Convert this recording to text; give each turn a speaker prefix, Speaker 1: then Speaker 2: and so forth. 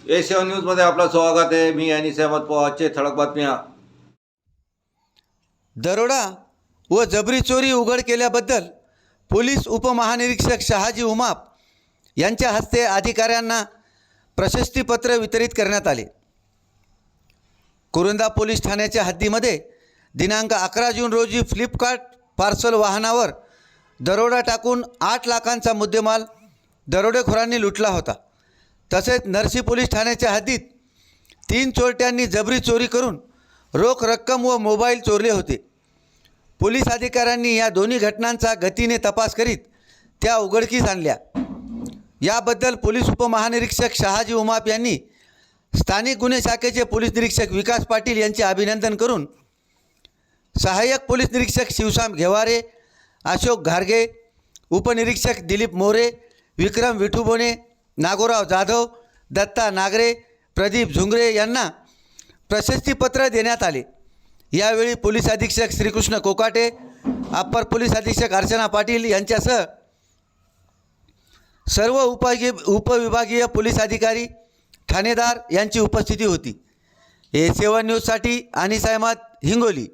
Speaker 1: A7 न्यूजमध्ये आपलं स्वागत आहे। मी अनिस अहमद पवारचे ठळक बातम्या।
Speaker 2: दरोडा व जबरी चोरी उघड केल्याबद्दल पोलीस उपमहानिरीक्षक शहाजी उमाप यांच्या हस्ते अधिकाऱ्यांना प्रशस्तीपत्र वितरित करण्यात आले। कुरुंदा पोलीस ठाण्याच्या हद्दीमध्ये दिनांक 11 जून रोजी फ्लिपकार्ट पार्सल वाहनावर दरोडा टाकून 8 लाखांचा मुद्देमाल दरोडेखोरांनी लुटला होता। तसेच नरसी पोलीस ठाण्याच्या हद्दीत 3 चोरट्यांनी जबरी चोरी करून रोख रक्कम व मोबाईल चोरले होते। पोलीस अधिकाऱ्यांनी या दोन्ही घटनांचा गतीने तपास करीत त्या उघडकीस आणल्या। याबद्दल पोलीस उपमहानिरीक्षक शहाजी उमाप यांनी स्थानिक गुन्हे शाखेचे पोलीस निरीक्षक विकास पाटील यांचे अभिनंदन करून सहाय्यक पोलीस निरीक्षक शिवशाम घेवारे, अशोक घारगे, उपनिरीक्षक दिलीप मोरे, विक्रम विठुबोने, नागोराव जाधव, दत्ता नागरे, प्रदीप झुंगरे यांना प्रशस्तीपत्र देण्यात आले। यावेळी पोलीस अधीक्षक श्रीकृष्ण कोकाटे, अप्पर पोलीस अधीक्षक अर्चना पाटील यांच्यासह सर्व उपविभागीय पोलीस अधिकारी, ठाणेदार यांची उपस्थिती होती। A7 न्यूजसाठी अनिस अहमद, हिंगोली।